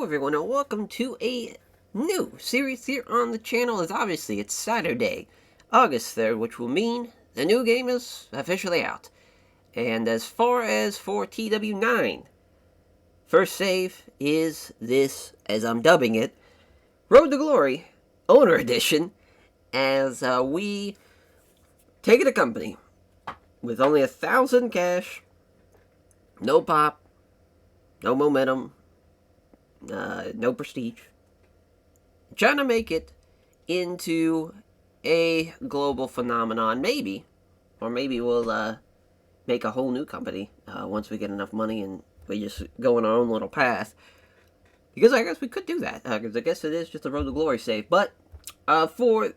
everyone, and welcome to a new series here on the channel. As obviously it's Saturday, August 3rd, which will mean the new game is officially out. And as far as for TEW9, first save is this, as I'm dubbing it, Road to Glory Owner Edition, as we take it a company with only 1,000 cash, no pop, no momentum, no prestige. Trying to make it into a global phenomenon, maybe. Or maybe we'll make a whole new company once we get enough money and we just go on our own little path. Because I guess we could do that. Because I guess it is just a Road to Glory save. But for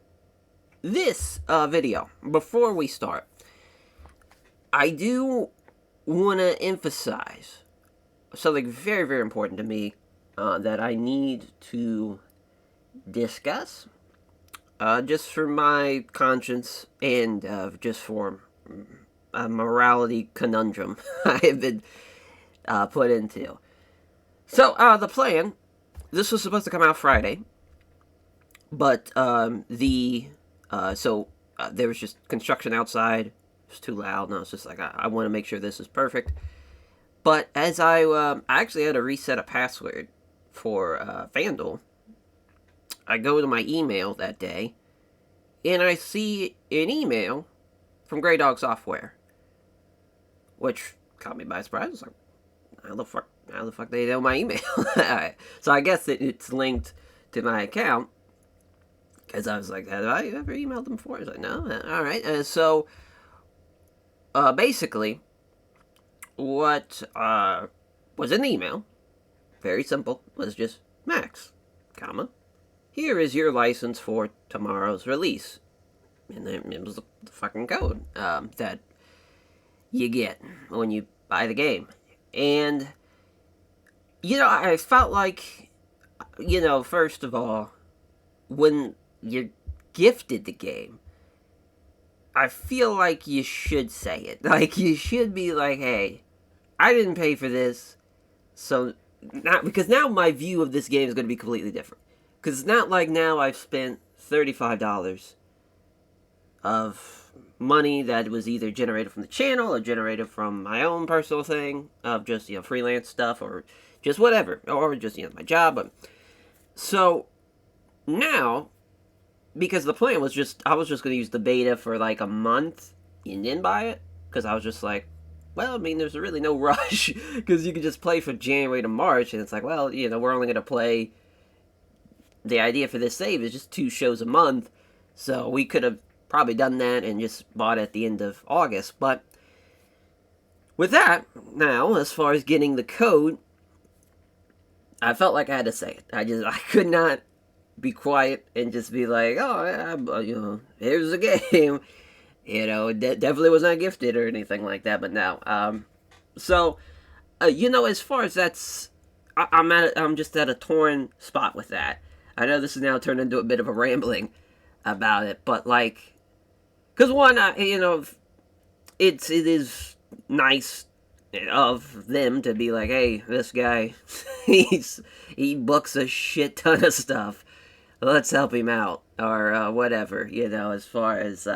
this video, before we start, I do want to emphasize something very, very important to me that I need to discuss, just for my conscience and just for a morality conundrum I have been put into. So, the plan, this was supposed to come out Friday, but there was just construction outside. It was too loud, and I was just like, I want to make sure this is perfect. But as I actually had to reset a password for FanDuel, I go to my email that day, and I see an email from Grey Dog Software, which caught me by surprise. I was like, how the fuck they know my email? So I guess it's linked to my account, because I was like, have I ever emailed them before? I was like, no, alright. So, basically, what was in the email, very simple, was just, Max, comma, here is your license for tomorrow's release. And then it was the fucking code that you get when you buy the game. And, I felt like, first of all, when you're gifted the game, I feel like you should say it. Like, you should be like, hey, I didn't pay for this, so because now my view of this game is going to be completely different. Because it's not like now I've spent $35 of money that was either generated from the channel or generated from my own personal thing of just, freelance stuff or just whatever, or just, my job. So now, because the plan was I was just going to use the beta for like a month and then buy it, because I was just like, well, I mean, there's really no rush, because you can just play from January to March, and it's like, well, we're only going to play, the idea for this save is just 2 shows a month, so we could have probably done that and just bought it at the end of August. But with that, now, as far as getting the code, I felt like I had to say it. I could not be quiet and just be like, oh, here's the game. It definitely was not gifted or anything like that, but now, as far as that's, I'm just at a torn spot with that. I know this has now turned into a bit of a rambling about it, but because one, it is nice of them to be like, hey, this guy, he books a shit ton of stuff. Let's help him out, or whatever, as far as,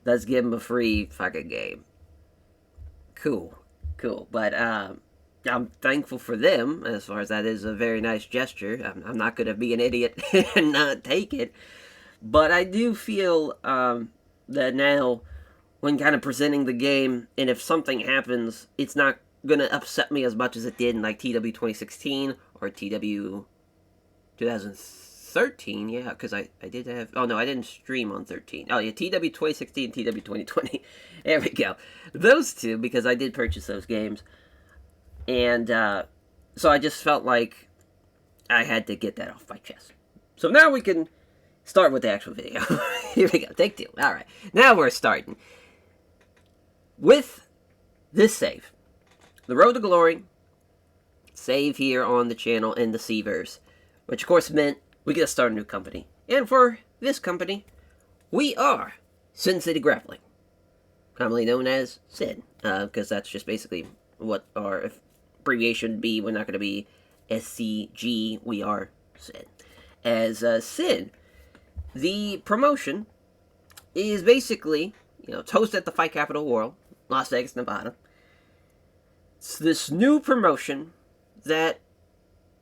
let's give him a free fucking game. Cool. But, I'm thankful for them, as far as that is a very nice gesture. I'm not going to be an idiot and not take it. But I do feel that now, when kind of presenting the game, and if something happens, it's not going to upset me as much as it did in like TEW 2016 or TEW 2013. Yeah, because I did have... Oh, no, I didn't stream on 13. Oh, yeah, TEW 2016, TEW 2020. There we go. Those two, because I did purchase those games. And so I just felt like I had to get that off my chest. So now we can start with the actual video. Here we go. Take 2. Alright. Now we're starting with this save. The Road to Glory save here on the channel in the Seaverse. Which of course meant we get to start a new company. And for this company, we are Sin City Grappling. Commonly known as SIN. Because that's just basically what our abbreviation would be. We're not going to be SCG, we are Sid. As Sid, the promotion is basically, it's hosted at the Fight Capital World, Las Vegas, Nevada. It's this new promotion that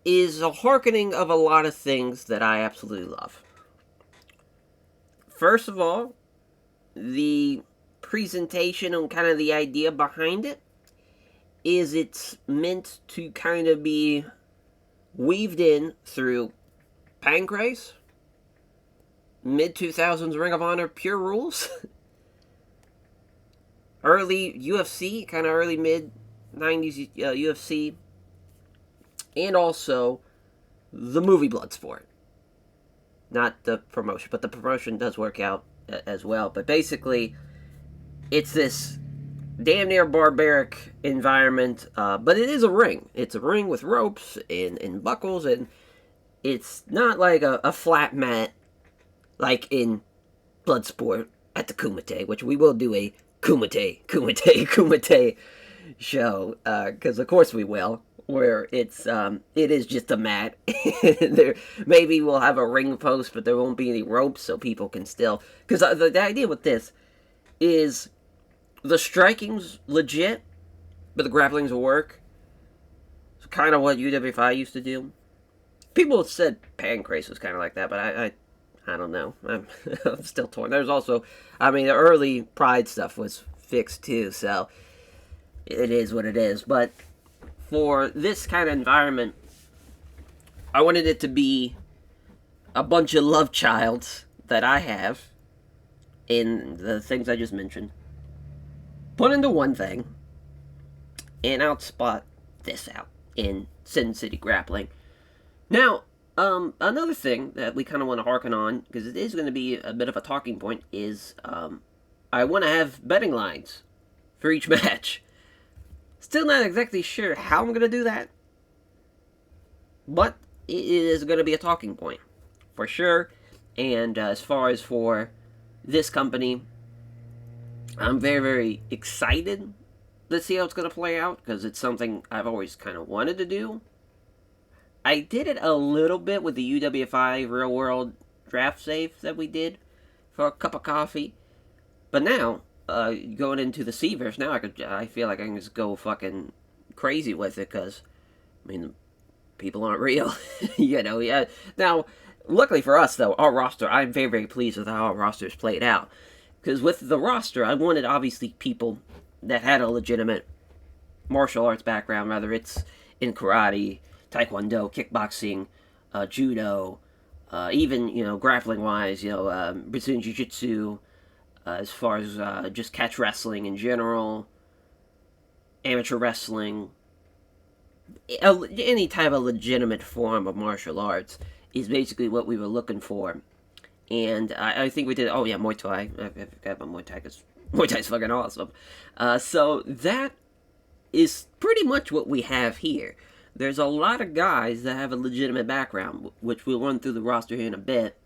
is a hearkening of a lot of things that I absolutely love. First of all, the presentation and kind of the idea behind it is it's meant to kind of be weaved in through Pancrase, mid-2000s Ring of Honor Pure Rules, early UFC, kind of early mid-90s UFC, and also the movie Bloodsport. Not the promotion, but the promotion does work out as well. But basically, it's this damn near barbaric environment, but it is a ring. It's a ring with ropes and buckles, and it's not like a flat mat like in Bloodsport at the Kumite, which we will do a Kumite show, because of course we will, where it is just a mat. There, maybe we'll have a ring post, but there won't be any ropes, so people can still, because the idea with this is the striking's legit, but the grappling's will work. It's kind of what UWFI used to do. People have said Pancrase was kind of like that, but I don't know. I'm still torn. There's also, the early Pride stuff was fixed too, so it is what it is. But for this kind of environment, I wanted it to be a bunch of love childs that I have in the things I just mentioned, put into one thing, and outspot this out in Sin City Grappling. Now, another thing that we kind of want to harken on, because it is going to be a bit of a talking point, is I want to have betting lines for each match. Still not exactly sure how I'm going to do that, but it is going to be a talking point, for sure. And as far as for this company, I'm very, very excited to see how it's going to play out, because it's something I've always kind of wanted to do. I did it a little bit with the UWFI Real World Draft Save that we did for a cup of coffee. But now, going into the Seaverse, now I feel like I can just go fucking crazy with it, because, people aren't real. Yeah. Now, luckily for us, though, our roster, I'm very, very pleased with how our roster's played out. Because with the roster, I wanted, obviously, people that had a legitimate martial arts background, whether it's in karate, taekwondo, kickboxing, judo, even, grappling-wise, Brazilian jiu-jitsu, as far as just catch wrestling in general, amateur wrestling, any type of legitimate form of martial arts is basically what we were looking for. And I think we did, Muay Thai. I forgot about Muay Thai, because Muay Thai's fucking awesome. So that is pretty much what we have here. There's a lot of guys that have a legitimate background, which we'll run through the roster here in a bit.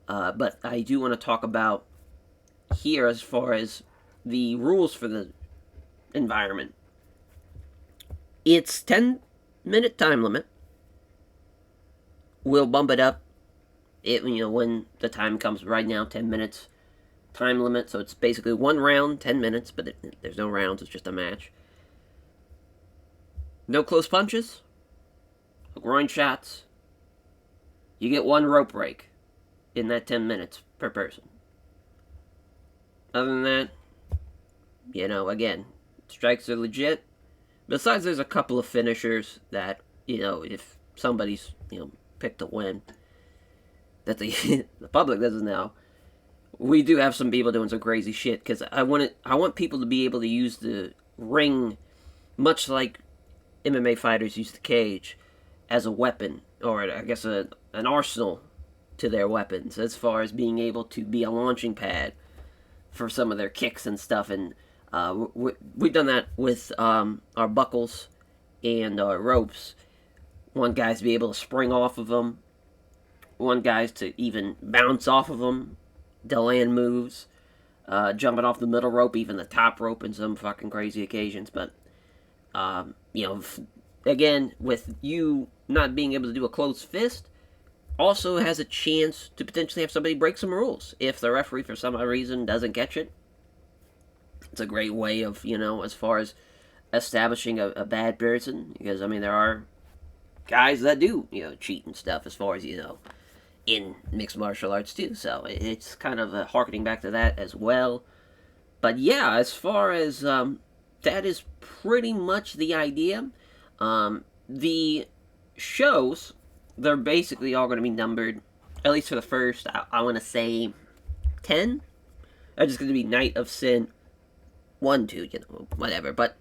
But I do want to talk about here as far as the rules for the environment. It's 10-minute time limit. We'll bump it up when the time comes. Right now, 10 minutes time limit. So it's basically one round, 10 minutes, but there's no rounds. It's just a match. No close punches, no groin shots. You get one rope break in that 10 minutes per person. Other than that, again, strikes are legit. Besides, there's a couple of finishers that, if somebody's, picked to win, that the public doesn't know. We do have some people doing some crazy shit, because I want people to be able to use the ring much like MMA fighters use the cage as a weapon, or I guess an arsenal to their weapons, as far as being able to be a launching pad for some of their kicks and stuff. And we've done that with our buckles and our ropes. One guy's to be able to spring off of them. One guy's to even bounce off of them, to land moves, jumping off the middle rope, even the top rope in some fucking crazy occasions. But again, with you not being able to do a closed fist, also has a chance to potentially have somebody break some rules. If the referee, for some reason, doesn't catch it, it's a great way of, as far as establishing a bad person. Because, I mean, there are guys that do, cheat and stuff as far as, in mixed martial arts too. So it's kind of harkening back to that as well. But yeah, as far as that is pretty much the idea. The shows, they're basically all going to be numbered, at least for the first, I want to say 10. They're just going to be Night of Sin 1, 2, whatever. But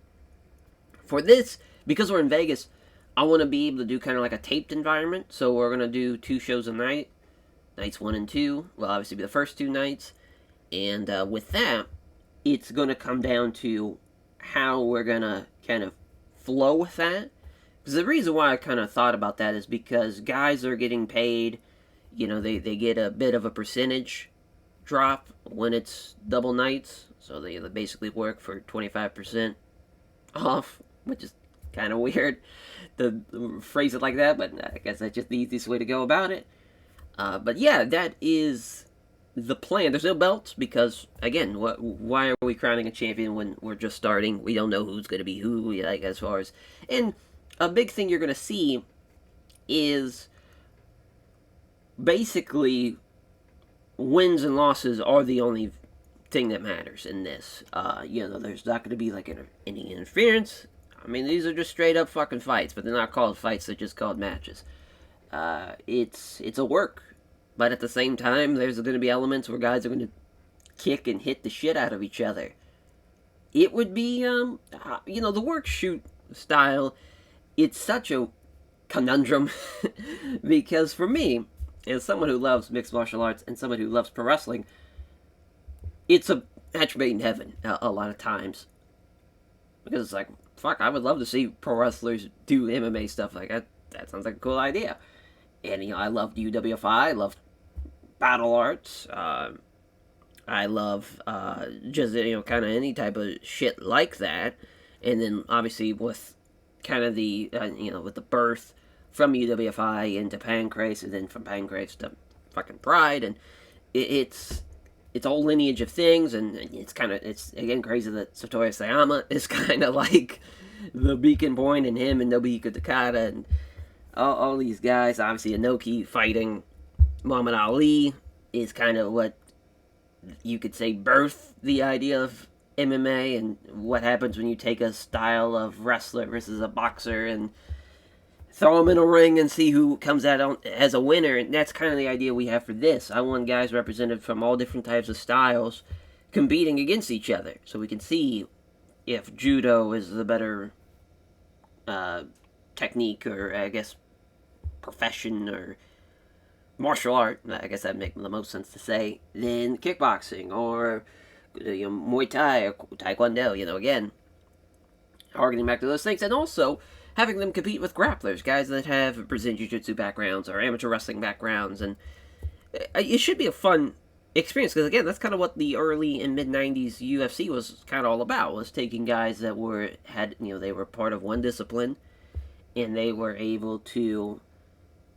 for this, because we're in Vegas, I want to be able to do kind of like a taped environment. So we're going to do 2 shows a night. Nights 1 and 2 will obviously be the first 2 nights. And with that, it's going to come down to how we're going to kind of flow with that. Because the reason why I kind of thought about that is because guys are getting paid, they get a bit of a percentage drop when it's double nights. So they basically work for 25% off, which is kind of weird to phrase it like that, but I guess that's just the easiest way to go about it. But yeah, that is the plan. There's no belts because, again, why are we crowning a champion when we're just starting? We don't know who's going to be who, like, as far as... And a big thing you're going to see is basically wins and losses are the only thing that matters in this. There's not going to be, like, any interference. I mean, these are just straight up fucking fights, but they're not called fights, they're just called matches. It's a work. But at the same time, there's going to be elements where guys are going to kick and hit the shit out of each other. It would be, the work shoot style, it's such a conundrum. Because for me, as someone who loves mixed martial arts and someone who loves pro wrestling, it's a match made in heaven a lot of times. Because it's like, fuck, I would love to see pro wrestlers do MMA stuff like that. That sounds like a cool idea. And, I love UWFI, I love battle arts, I love just, kind of any type of shit like that. And then, obviously, with kind of the, with the birth from UWFI into Pancrase, and then from Pancrase to fucking Pride, and it's a whole lineage of things, and it's again crazy that Satoru Sayama is kind of like the beacon point, and him and Nobuhiko Takada, and all these guys. Obviously, Inoki fighting Muhammad Ali is kind of what you could say birthed the idea of MMA, and what happens when you take a style of wrestler versus a boxer and throw them in a ring and see who comes out as a winner. And that's kind of the idea we have for this. I want guys represented from all different types of styles competing against each other, so we can see if judo is the better technique, or I guess profession, or martial art, I guess that makes the most sense to say, than kickboxing, or Muay Thai, or Taekwondo, again, harkening back to those things, and also having them compete with grapplers, guys that have Brazilian Jiu-Jitsu backgrounds, or amateur wrestling backgrounds, and it should be a fun experience, because again, that's kind of what the early and mid-90s UFC was kind of all about, was taking guys that they were part of one discipline, and they were able to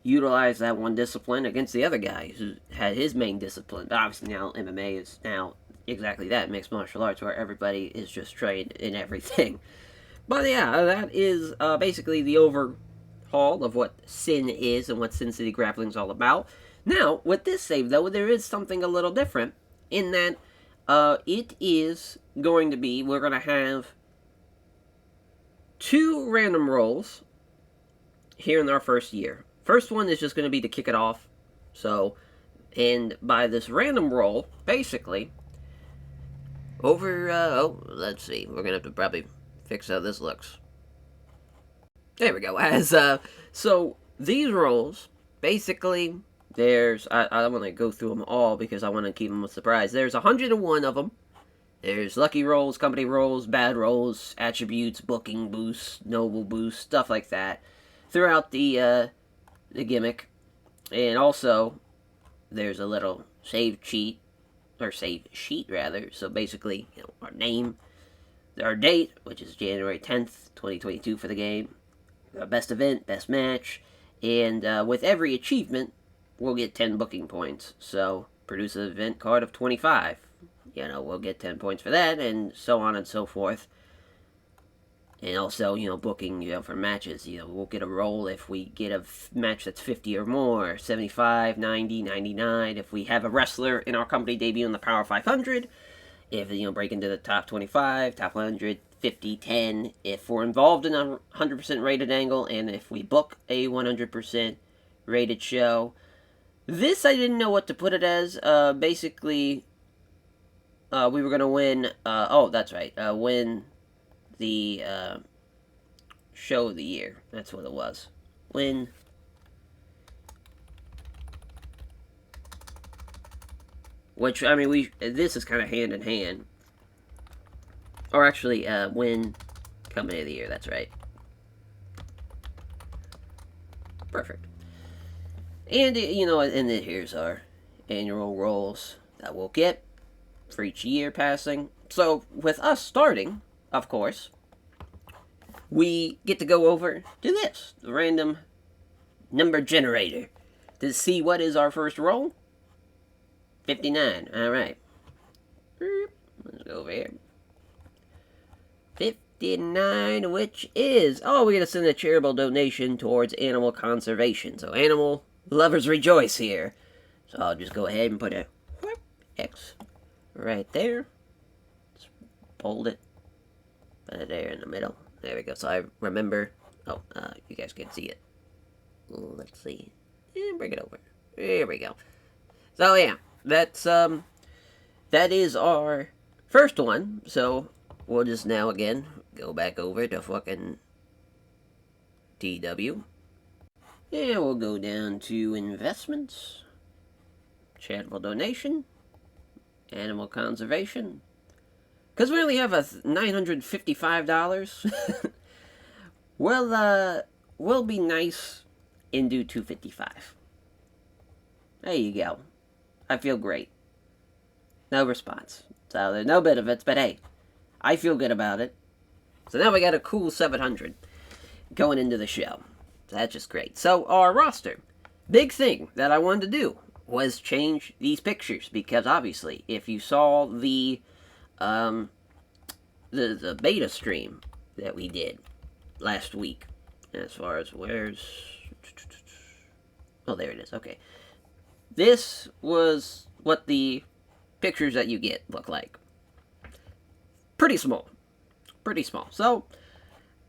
utilize that one discipline against the other guy who had his main discipline. But obviously now MMA is now exactly that, mixed martial arts, where everybody is just trained in everything. But yeah, that is basically the overhaul of what Sin is and what Sin City Grappling is all about. Now, with this save, though, there is something a little different in that it is going to be, we're going to have 2 random rolls here in our first year. First one is just going to be to kick it off. So, and by this random roll, basically, let's see. We're going to have to probably fix how this looks. There we go. So, these rolls, basically, I don't want to go through them all because I want to keep them a surprise. There's 101 of them. There's lucky rolls, company rolls, bad rolls, attributes, booking boosts, noble boosts, stuff like that throughout the gimmick. And also, there's a little save sheet, rather. So basically, our name, our date, which is January 10th, 2022 for the game, best event, best match, and with every achievement, we'll get 10 booking points. So produce an event card of 25. We'll get 10 points for that, and so on and so forth. And also, booking, for matches, we'll get a roll if we get a match that's 50 or more, 75, 90, 99. If we have a wrestler in our company debut in the Power 500, if, break into the top 25, top 100, 50, 10, if we're involved in a 100% rated angle, and if we book a 100% rated show. This, I didn't know what to put it as. Basically, we were going to win, that's right, win the show of the year. That's what it was. Win which, I mean, this is kind of hand in hand. Or actually, win company of the year. That's right. Perfect. And and then here's our annual rolls that we'll get for each year passing. So with us starting, of course, we get to go over to this, the random number generator, to see what is our first roll. 59. All right. Let's go over here. 59, which is, we're going to send a charitable donation towards animal conservation. So animal lovers rejoice here. So I'll just go ahead and put a X right there. Just fold it. Put it there in the middle. There we go. So I remember. You guys can see it. Let's see. And bring it over. There we go. So yeah, that is our first one. So we'll just now again go back over to fucking TEW. And we'll go down to investments, charitable donation, animal conservation. Because we only have a $955. We'll be nice and do $255. There you go. I feel great. No response. So there's no benefits, but hey, I feel good about it. So now we got a cool 700 going into the show. So that's just great. So our roster. Big thing that I wanted to do was change these pictures, because obviously if you saw the beta stream that we did last week, as far as there it is. Okay. This was what the pictures that you get look like. Pretty small. So,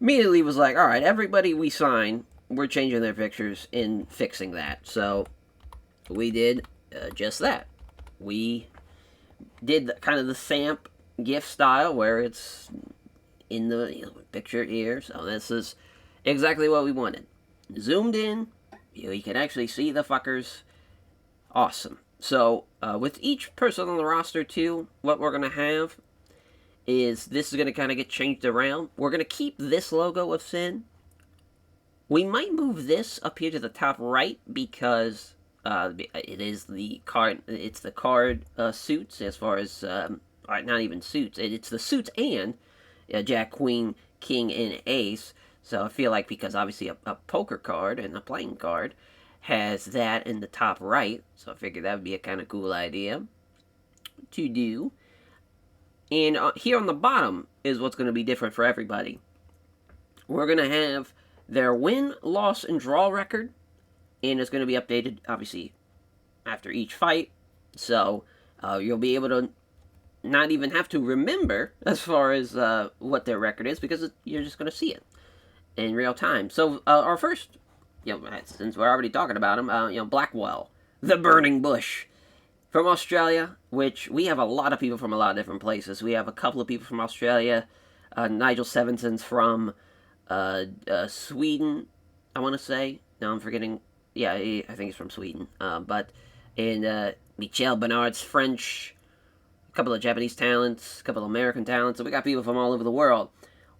immediately was like, alright, everybody we sign, we're changing their pictures and fixing that. So, we did just that. We did kind of the SAMP GIF style, where it's in the picture here. So, this is exactly what we wanted. Zoomed in, you can actually see the fuckers. Awesome. So, with each person on the roster, too, what we're going to have is this is going to kind of get changed around. We're going to keep this logo of Sin. We might move this up here to the top right, because it is the card. It's the card suits, as far as not even suits. It's the suits and Jack, Queen, King, and Ace. So I feel like, because obviously a poker card and a playing card has that in the top right, so I figured that would be a kind of cool idea to do. And here on the bottom is what's going to be different for everybody. We're going to have their win, loss, and draw record, and it's going to be updated, obviously, after each fight. So you'll be able to not even have to remember as far as what their record is, because you're just going to see it in real time. So our first, since we're already talking about him, Blackwell, the Burning Bush, from Australia, which we have a lot of people from a lot of different places. We have a couple of people from Australia. Nigel Sevenson's from Sweden, I want to say. No, I'm forgetting. Yeah, I think he's from Sweden. Michel Bernard's French, a couple of Japanese talents, a couple of American talents. So we got people from all over the world.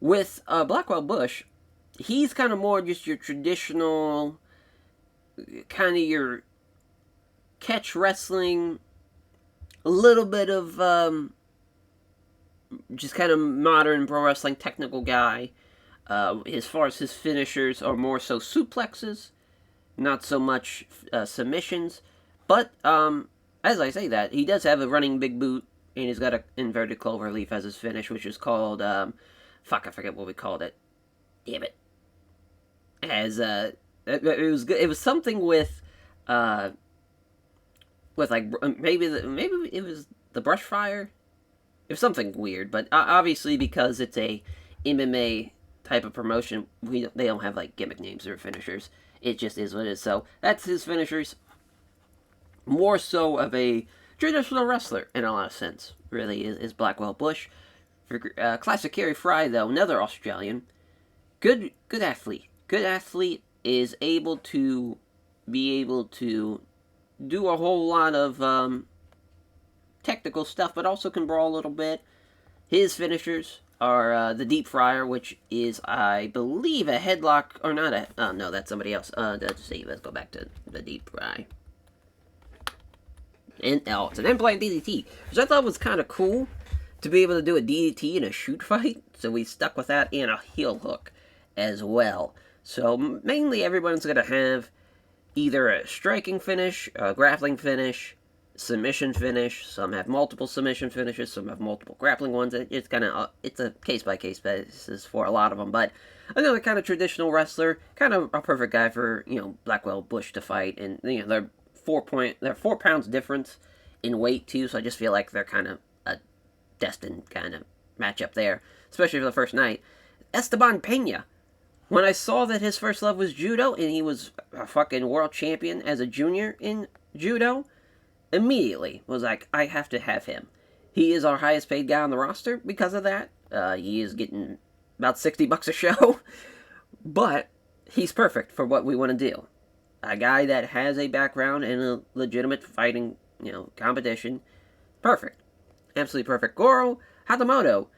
With Blackwell Bush, he's kind of more just your traditional, kind of your catch wrestling, a little bit of just kind of modern pro wrestling technical guy. As far as his finishers are more so suplexes, not so much submissions. But as I say that, he does have a running big boot, and he's got an inverted clover leaf as his finish, which is called fuck, I forget what we called it. Damn it. As it was good. It was something with like maybe it was the brush fire. It was something weird, but obviously because it's a MMA type of promotion, they don't have like gimmick names or finishers. It just is what it is. So that's his finishers. More so of a traditional wrestler in a lot of sense. Really is Blackwell Bush. For classic Kerry Fry though, another Australian, good athlete. Good athlete is able to do a whole lot of technical stuff, but also can brawl a little bit. His finishers are the Deep Fryer, which is, I believe, a headlock, or not a, oh no, that's somebody else. Let's see, let's go back to the Deep Fry. And, it's an implant DDT, which I thought was kind of cool, to be able to do a DDT in a shoot fight, so we stuck with that, and a heel hook as well. So, mainly everyone's going to have either a striking finish, a grappling finish, submission finish. Some have multiple submission finishes, some have multiple grappling ones. It's kind of it's a case-by-case basis for a lot of them, but another kind of traditional wrestler, kind of a perfect guy for, Blackwell Bush to fight, and, they're 4 pounds difference in weight, too, so I just feel like they're kind of a destined kind of matchup there, especially for the first night. Esteban Pena. When I saw that his first love was judo, and he was a fucking world champion as a junior in judo, immediately was like, I have to have him. He is our highest paid guy on the roster because of that. He is getting about $60 a show, but he's perfect for what we want to do. A guy that has a background in a legitimate fighting, competition. Perfect. Absolutely perfect. Goro Hatamoto.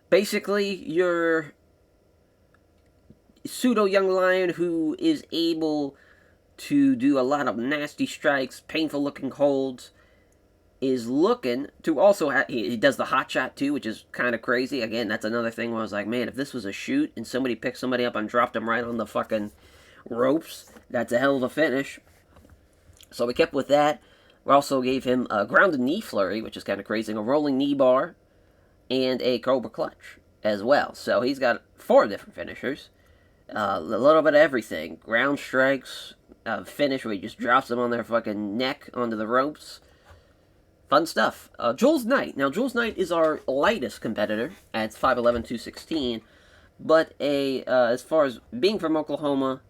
Basically, your pseudo young lion who is able to do a lot of nasty strikes, painful looking holds, is looking to also he does the hot shot too, which is kind of crazy. Again, that's another thing where I was like, man, if this was a shoot and somebody picked somebody up and dropped them right on the fucking ropes, that's a hell of a finish. So we kept with that. We also gave him a grounded knee flurry, which is kind of crazy, a rolling knee bar, and a cobra clutch as well. So he's got 4 different finishers. A little bit of everything. Ground strikes, finish where he just drops them on their fucking neck onto the ropes. Fun stuff. Jules Knight. Now, Jules Knight is our lightest competitor at 5'11", 216. But as far as being from Oklahoma,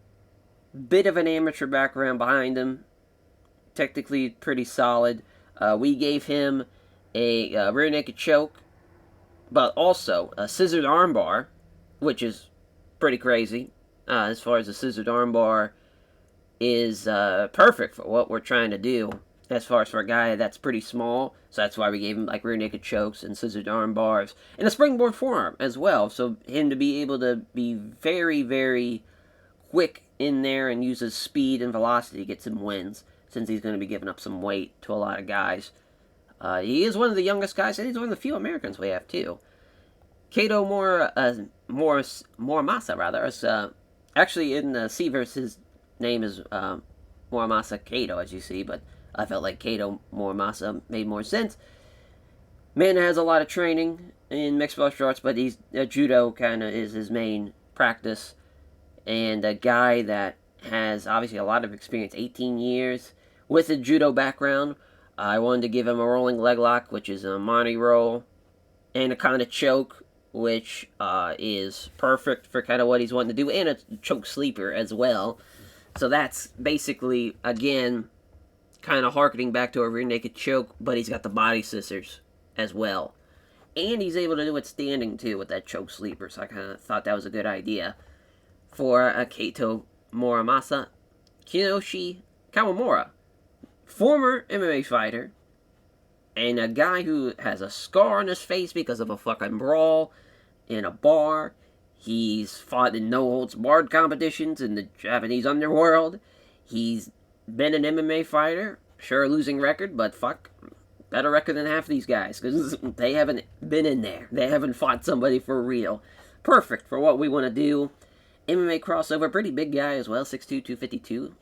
bit of an amateur background behind him. Technically pretty solid. We gave him a rear naked choke, but also a scissored armbar, which is pretty crazy. As far as the scissored armbar is perfect for what we're trying to do. As far as for a guy that's pretty small, so that's why we gave him like rear naked chokes and scissored arm bars and a springboard forearm as well. So him to be able to be very, very quick in there and use his speed and velocity gets him wins, since he's going to be giving up some weight to a lot of guys. He is one of the youngest guys, and he's one of the few Americans we have too. Kato Morimasa, rather. Actually, in Seaverse, his name is Morimasa Kato, as you see, but I felt like Kato Morimasa made more sense. Man has a lot of training in mixed martial arts, but he's judo kind of is his main practice, and a guy that has obviously a lot of experience, 18 years, with a judo background. I wanted to give him a rolling leg lock, which is a Monty roll, and a kind of choke, which is perfect for kind of what he's wanting to do, and a choke sleeper as well. So that's basically, again, kind of harkening back to a rear naked choke, but he's got the body scissors as well. And he's able to do it standing, too, with that choke sleeper, so I kind of thought that was a good idea. For Kato Morimasa, Kiyoshi Kawamura, former MMA fighter, and a guy who has a scar on his face because of a fucking brawl in a bar. He's fought in no-holds-barred competitions in the Japanese underworld. He's been an MMA fighter, sure, losing record, but fuck, better record than half these guys, because they haven't been in there. They haven't fought somebody for real. perfect for what we want to do. MMA crossover, pretty big guy as well, 6'2", 252,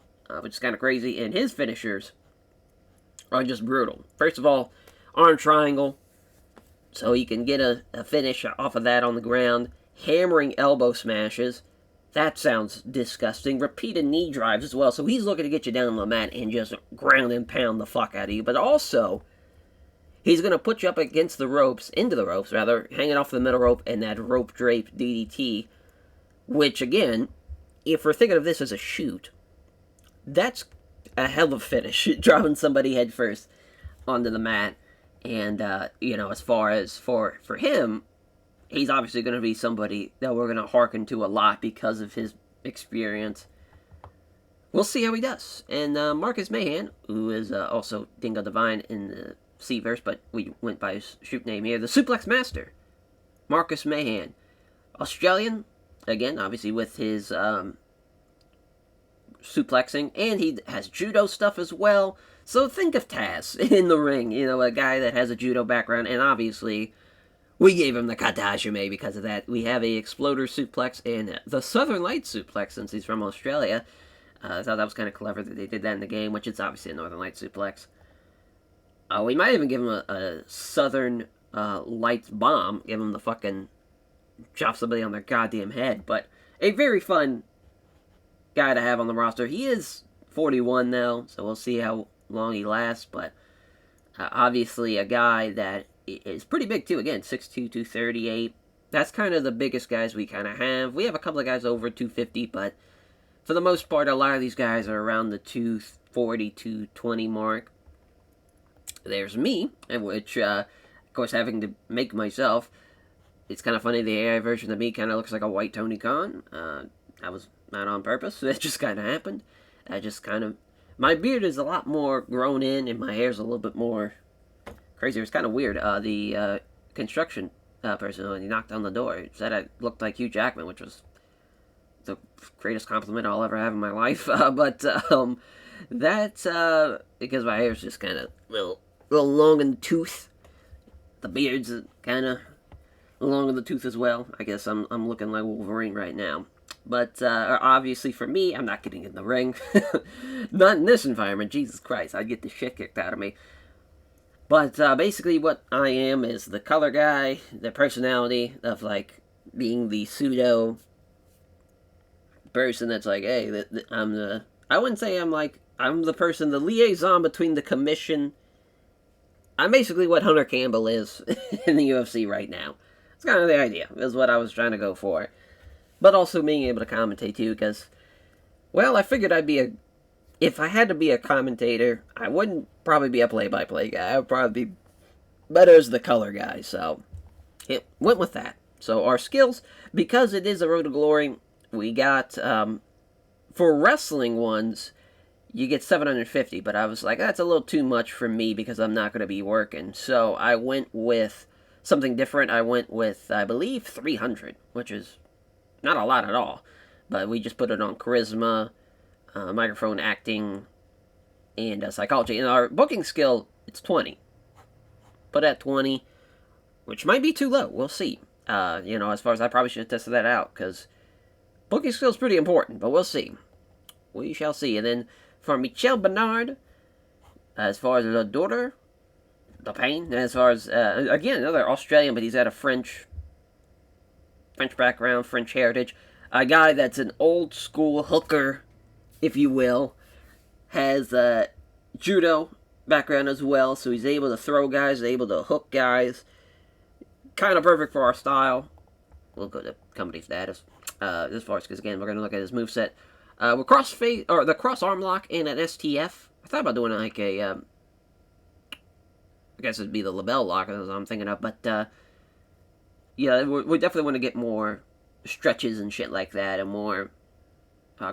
which is kind of crazy. And his finishers are just brutal. First of all, arm triangle, so he can get a finish off of that on the ground. Hammering elbow smashes. That sounds disgusting. Repeated knee drives as well. So he's looking to get you down on the mat and just ground and pound the fuck out of you. But also, he's going to put you up against the ropes, into the ropes rather, hanging off the middle rope and that rope drape DDT. Which, again, if we're thinking of this as a shoot, that's a hell of a finish. Dropping somebody head first onto the mat. And, as far as for him, he's obviously going to be somebody that we're going to hearken to a lot because of his experience. We'll see how he does. And Marcus Mahan, who is also Dingo Divine in the C-verse, but we went by his shoot name here, the Suplex Master, Marcus Mahan. Australian, again, obviously with his suplexing, and he has judo stuff as well. So think of Taz in the ring, a guy that has a judo background, and obviously we gave him the Katashime because of that. We have a Exploder suplex and the Southern Light suplex since he's from Australia. I thought that was kind of clever that they did that in the game, which is obviously a Northern Light suplex. We might even give him a Southern Lights bomb, give him the fucking chop somebody on their goddamn head. But a very fun guy to have on the roster. He is 41 now, so we'll see how long he lasts. But obviously a guy that is pretty big too. Again, 6'2", 238. That's kind of the biggest guys we kind of have. We have a couple of guys over 250, but for the most part, a lot of these guys are around the 240, 220 mark. There's me, which, of course, having to make myself, it's kind of funny, the AI version of me kind of looks like a white Tony Khan. That was not on purpose. It just kind of happened. My beard is a lot more grown in, and my hair's a little bit more crazy. It was kind of weird. The construction person, when he knocked on the door, said I looked like Hugh Jackman, which was the greatest compliment I'll ever have in my life. But that's because my hair's just kind of a little long in the tooth. The beard's kind of long in the tooth as well. I guess I'm looking like Wolverine right now. But obviously for me, I'm not getting in the ring. Not in this environment. Jesus Christ, I'd get the shit kicked out of me. But basically what I am is the color guy, the personality of, like, being the pseudo person that's like, hey, I wouldn't say I'm the person, the liaison between the commission. I'm basically what Hunter Campbell is in the UFC right now. It's kind of the idea, is what I was trying to go for. But also being able to commentate too, because, well, I figured if I had to be a commentator, I wouldn't probably be a play-by-play guy. I would probably be better as the color guy, so it went with that. So our skills, because it is a Road to Glory, we got, for wrestling ones, you get 750, but I was like, that's a little too much for me because I'm not going to be working. So I went with something different. I went with, I believe, 300, which is not a lot at all, but we just put it on charisma, microphone acting, and psychology. And our booking skill, it's 20. Put at 20, which might be too low. We'll see. As far as I probably should have tested that out, because booking skill is pretty important, but we'll see. We shall see. And then for Michel Bernard, as far as the daughter, the pain, as far as, again, another Australian, but he's got a French background, French heritage. A guy that's an old school hooker, if you will, has a judo background as well, so he's able to throw guys, able to hook guys. Kind of perfect for our style. We'll go to company status as far as, because again, we're going to look at his moveset. With the cross arm lock and an STF. I thought about doing like I guess it'd be the label lock, as I'm thinking of, but yeah, we definitely want to get more stretches and shit like that, and more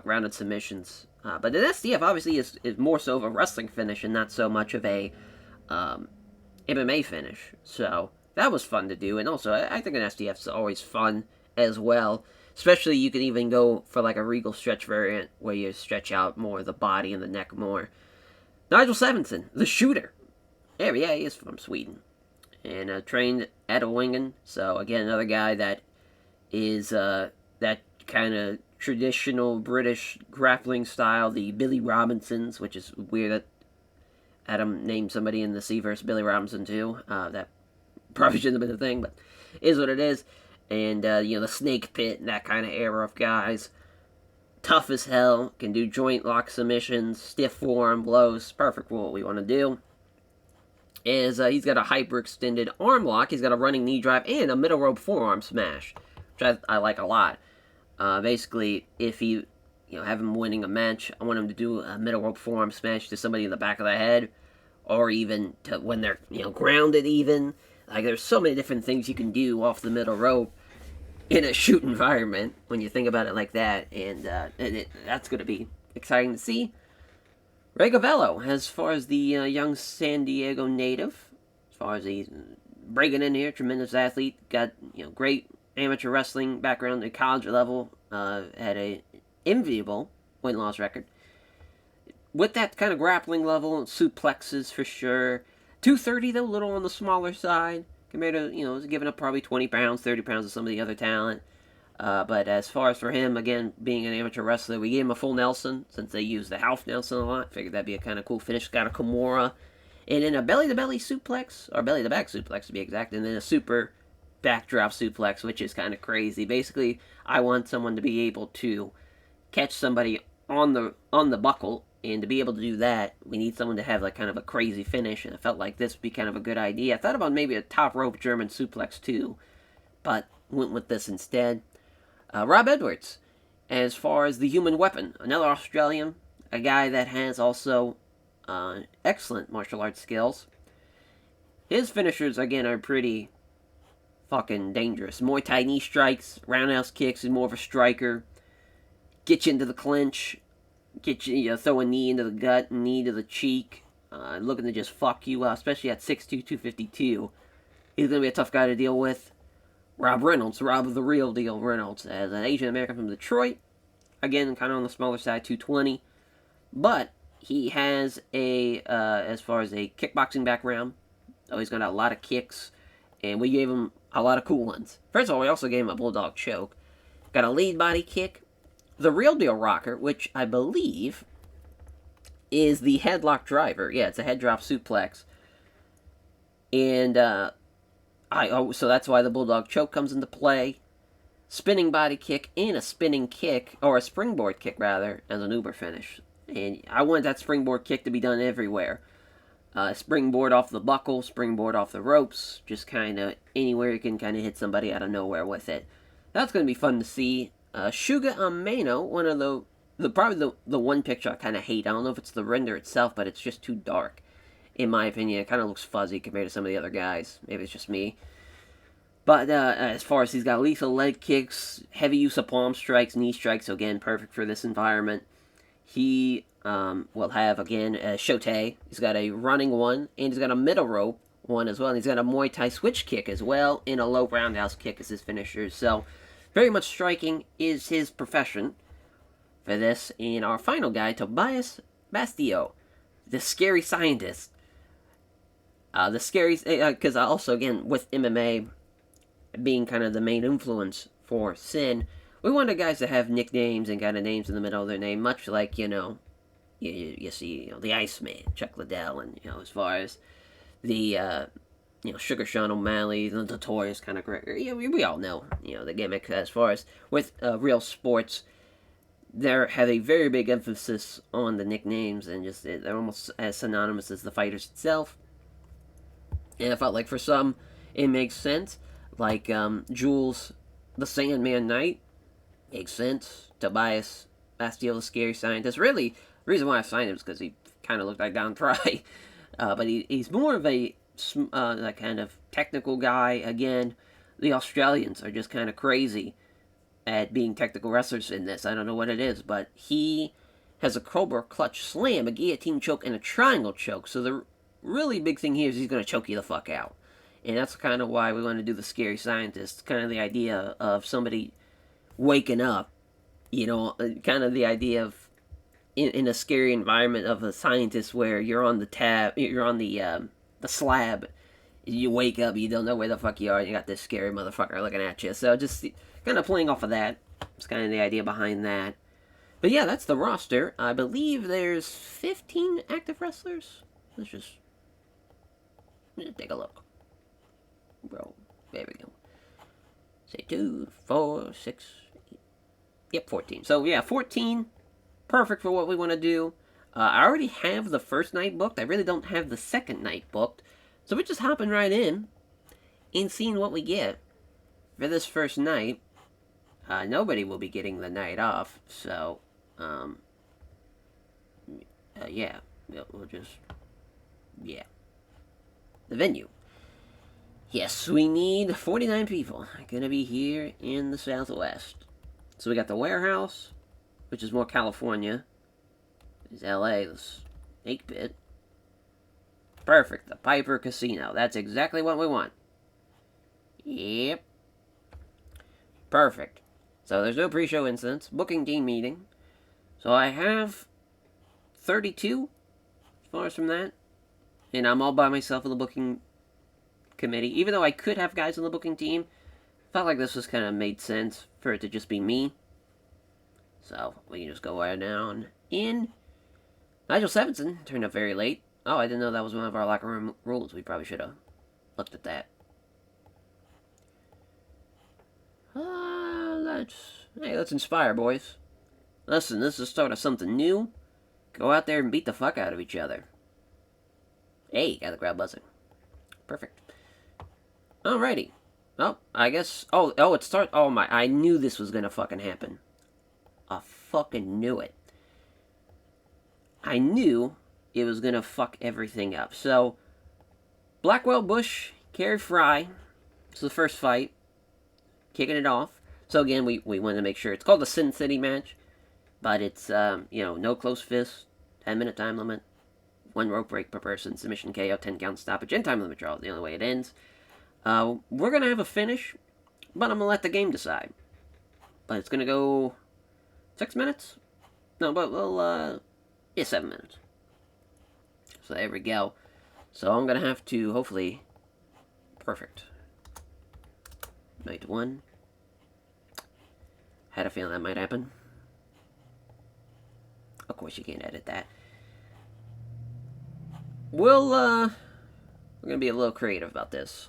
grounded submissions. But an STF obviously is more so of a wrestling finish and not so much of a MMA finish. So that was fun to do, and also I think an STF is always fun as well. Especially you can even go for like a Regal stretch variant where you stretch out more of the body and the neck more. Nigel Svensson, the shooter. Yeah, he is from Sweden. And trained at Wingen. So again, another guy that is that kind of traditional British grappling style, the Billy Robinsons, which is weird that Adam named somebody in the Sea versus Billy Robinson too. That probably shouldn't have been a thing, but is what it is. And the Snake Pit and that kind of era of guys, tough as hell, can do joint lock submissions, stiff forearm blows, perfect for what we want to do. Is he's got a hyper-extended arm lock, he's got a running knee drive, and a middle rope forearm smash, which I like a lot. Basically, if you have him winning a match, I want him to do a middle rope forearm smash to somebody in the back of the head, or even to when they're grounded even. Like, there's so many different things you can do off the middle rope in a shoot environment when you think about it like that, and that's going to be exciting to see. Ray Gavello, as far as the young San Diego native, as far as he's breaking in here, tremendous athlete, got great amateur wrestling background at college level, had a enviable win-loss record. With that kind of grappling level, suplexes for sure. 230 though, a little on the smaller side compared to giving up probably 20 pounds, 30 pounds of some of the other talent. But as far as for him, again, being an amateur wrestler, we gave him a full Nelson, since they use the half Nelson a lot. Figured that'd be a kind of cool finish. Got a Kimura, and then a belly-to-belly suplex, or belly-to-back suplex to be exact, and then a super backdrop suplex, which is kind of crazy. Basically, I want someone to be able to catch somebody on the buckle, and to be able to do that, we need someone to have like kind of a crazy finish, and I felt like this would be kind of a good idea. I thought about maybe a top rope German suplex too, but went with this instead. Rob Edwards, as far as the human weapon, another Australian, a guy that has also excellent martial arts skills. His finishers, again, are pretty fucking dangerous. Muay Thai knee strikes, roundhouse kicks, is more of a striker. Get you into the clinch, get you, throw a knee into the gut, knee to the cheek, looking to just fuck you up, especially at 6'2", 252. He's going to be a tough guy to deal with. Rob Reynolds, Rob the Real Deal Reynolds, as an Asian American from Detroit. Again, kind of on the smaller side, 220. But he has as far as a kickboxing background, he's got a lot of kicks, and we gave him a lot of cool ones. First of all, we also gave him a bulldog choke. Got a lead body kick, the Real Deal Rocker, which I believe is the headlock driver. Yeah, it's a head drop suplex. And, so that's why the bulldog choke comes into play. Spinning body kick and a spinning kick, or a springboard kick rather, as an uber finish. And I want that springboard kick to be done everywhere. Springboard off the buckle, springboard off the ropes, just kind of anywhere you can kind of hit somebody out of nowhere with it. That's going to be fun to see. Shuga Ameno, one of probably the one picture I kind of hate. I don't know if it's the render itself, but it's just too dark. In my opinion, it kind of looks fuzzy compared to some of the other guys. Maybe it's just me. But as far as he's got lethal leg kicks, heavy use of palm strikes, knee strikes, so again, perfect for this environment. He will have, again, a shote. He's got a running one, and he's got a middle rope one as well. And he's got a Muay Thai switch kick as well, and a low roundhouse kick as his finishers. So, very much striking is his profession for this. And our final guy, Tobias Bastio, the scary scientist. The scary, because also, again, with MMA being kind of the main influence for Sin, we wanted guys to have nicknames and kind of names in the middle of their name, much like, you see, the Iceman, Chuck Liddell, and, as far as the, Sugar Sean O'Malley, the Notorious kind of, we all know, the gimmick. As far as with real sports, they have a very big emphasis on the nicknames, and just, they're almost as synonymous as the fighters itself. And I felt like for some, it makes sense. Like, Jules, the Sandman Knight, makes sense. Tobias Bastio, the Scary Scientist. Really, the reason why I signed him is because he kind of looked like Don Try. But he's more of a that kind of technical guy. Again, the Australians are just kind of crazy at being technical wrestlers in this. I don't know what it is, but he has a Cobra Clutch Slam, a Guillotine Choke, and a Triangle Choke. So the really big thing here is he's going to choke you the fuck out. And that's kind of why we want to do the Scary Scientist. Kind of the idea of somebody waking up. Kind of the idea of in a scary environment of a scientist where you're on the slab. You wake up, you don't know where the fuck you are, and you got this scary motherfucker looking at you. So just kind of playing off of that. It's kind of the idea behind that. But yeah, that's the roster. I believe there's 15 active wrestlers. Let's just take a look. Bro, there we go. Say 2, 4, 6, 8. Yep, 14. So yeah, 14. Perfect for what we want to do. I already have the first night booked. I really don't have the second night booked. So we're just hopping right in and seeing what we get for this first night. Nobody will be getting the night off, so, yeah, we'll just, yeah. The venue. Yes, we need 49 people. Gonna be here in the Southwest. So we got the warehouse, which is more California. There's LA, this 8-bit. Perfect, the Piper Casino. That's exactly what we want. Yep. Perfect. So there's no pre-show incidents. Booking team meeting. So I have 32 as far as from that. And I'm all by myself in the booking committee. Even though I could have guys on the booking team, felt like this was kind of made sense for it to just be me. So we can just go right down in. Nigel Stevenson turned up very late. Oh, I didn't know that was one of our locker room rules. We probably should have looked at that. Let's inspire, boys. Listen, this is the start of something new. Go out there and beat the fuck out of each other. Hey, got the crowd buzzing. Perfect. Alrighty. Oh, I guess. It starts. Oh my! I knew this was gonna fucking happen. I fucking knew it. I knew it was gonna fuck everything up. So, Blackwell Bush, Kerry Fry. This is the first fight. Kicking it off. So again, we wanted to make sure. It's called the Sin City match. But it's, no close fist. 10-minute time limit. 1 rope break per person. Submission KO, 10 count stoppage. And time limit draw. The only way it ends. We're going to have a finish. But I'm going to let the game decide. But it's going to go 6 minutes? No, but we'll, 7 minutes. So there we go. So I'm going to have to, hopefully... Perfect. Night 1. Had a feeling that might happen. Of course you can't edit that. We're gonna be a little creative about this.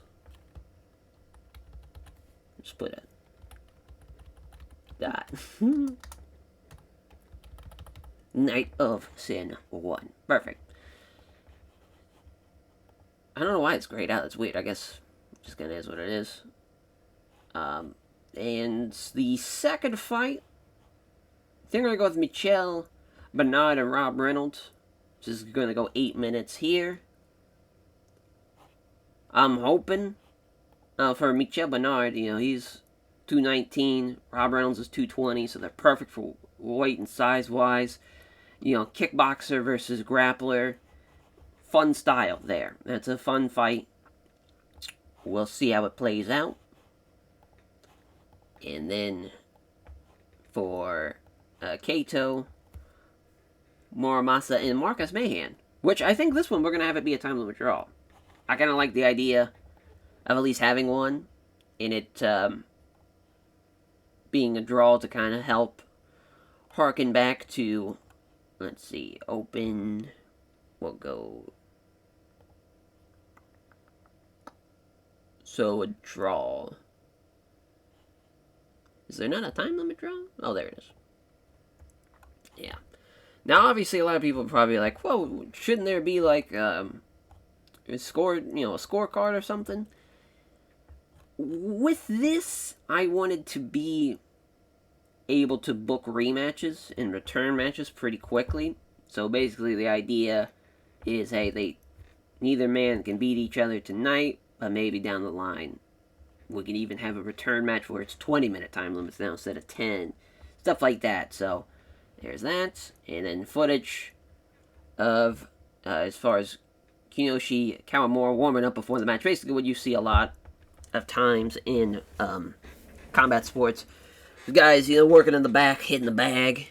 Just put a dot. Night of Sin 1. Perfect. I don't know why it's grayed out. It's weird. I guess it just kind of is what it is. And the second fight, I think I'm going to go with Michelle Bernard and Rob Reynolds. Which is going to go 8 minutes here. I'm hoping for Michelle Bernard, he's 219. Rob Reynolds is 220, so they're perfect for weight and size-wise. Kickboxer versus grappler. Fun style there. That's a fun fight. We'll see how it plays out. And then for Kato, Morimasa, and Marcus Mahan. Which I think this one we're going to have it be a time limit draw. I kind of like the idea of at least having one. And it being a draw to kind of help harken back to, let's see, open, we'll go, so a draw. Is there not a time limit draw? Oh, there it is. Yeah. Now, obviously, a lot of people are probably like, whoa, shouldn't there be, like, a scorecard or something? With this, I wanted to be able to book rematches and return matches pretty quickly. So, basically, the idea is, hey, neither man can beat each other tonight, but maybe down the line we can even have a return match where it's 20-minute time limits now instead of 10. Stuff like that. So, there's that. And then footage of, as far as Kiyoshi Kawamura warming up before the match. Basically what you see a lot of times in combat sports. The guys, working in the back, hitting the bag,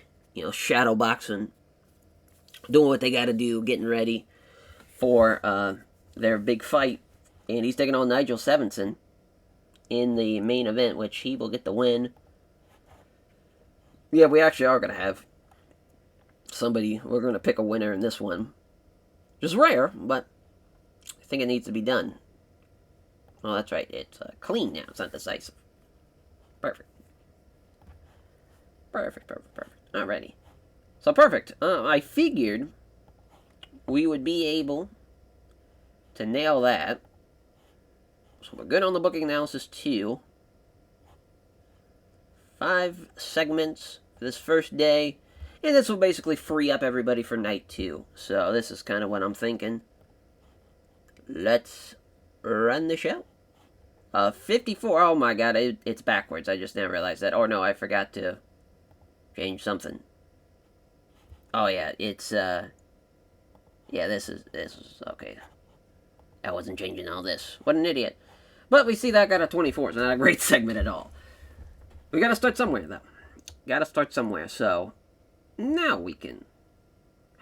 shadow boxing, doing what they got to do, getting ready for their big fight. And he's taking on Nigel Stevenson. in the main event, which he will get the win. Yeah, we actually are going to have somebody. We're going to pick a winner in this one. Which is rare, but I think it needs to be done. Well, that's right. It's clean now. It's not decisive. Perfect. Perfect. Alrighty. So, perfect. I figured we would be able to nail that. So, we're good on the booking analysis, too. 5 segments for this first day. And this will basically free up everybody for night 2. So, this is kind of what I'm thinking. Let's run the show. 54. Oh my god, it's backwards. I just now realized that. Oh no, I forgot to change something. Oh yeah, it's yeah, this is okay. I wasn't changing all this. What an idiot. But we see that got a 24. It's not a great segment at all. We gotta start somewhere though. Gotta start somewhere. So now we can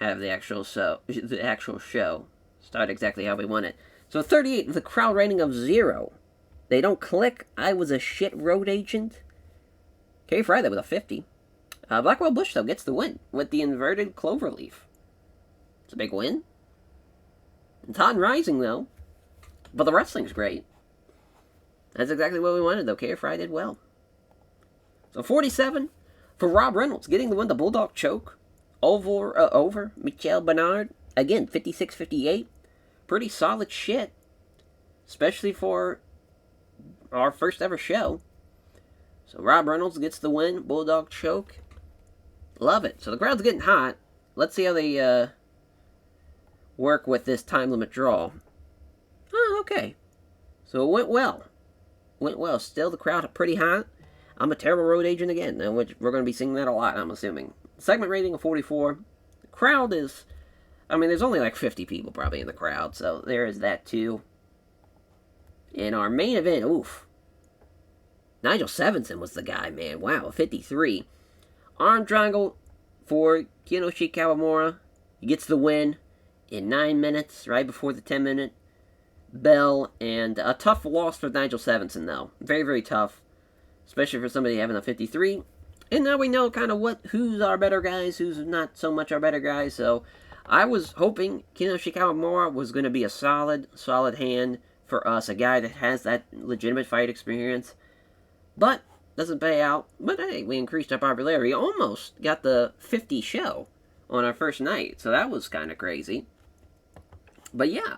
have the actual show start exactly how we want it. So 38 with a crowd rating of 0. They don't click. I was a shit road agent. Kerry Friday with a 50. Blackwell Bush, though, gets the win with the inverted cloverleaf. It's a big win. It's hot and rising, though. But the wrestling's great. That's exactly what we wanted, though. Kerry Friday did well. So 47 for Rob Reynolds, getting the win, the Bulldog choke over Michel Bernard. Again, 56-58. Pretty solid shit. Especially for our first ever show. So Rob Reynolds gets the win. Bulldog choke. Love it. So the crowd's getting hot. Let's see how they work with this time limit draw. Oh, okay. So it went well. Still the crowd pretty hot. I'm a terrible road agent again, which we're going to be seeing that a lot, I'm assuming. Segment rating of 44. The crowd is... I mean, there's only like 50 people probably in the crowd, so there is that too. In our main event, oof. Nigel Sevenson was the guy, man. Wow, 53. Arm triangle for Kiyoshi Kawamura. He gets the win in 9 minutes, right before the 10-minute bell. And a tough loss for Nigel Sevenson, though. Very, very tough. Especially for somebody having a 53. And now we know kind of who's our better guys, who's not so much our better guys. So I was hoping Kiyoshi Kawamura was going to be a solid hand for us, a guy that has that legitimate fight experience, but doesn't pay out. But hey, we increased our popularity. Almost got the 50 show on our first night, so that was kind of crazy. But yeah,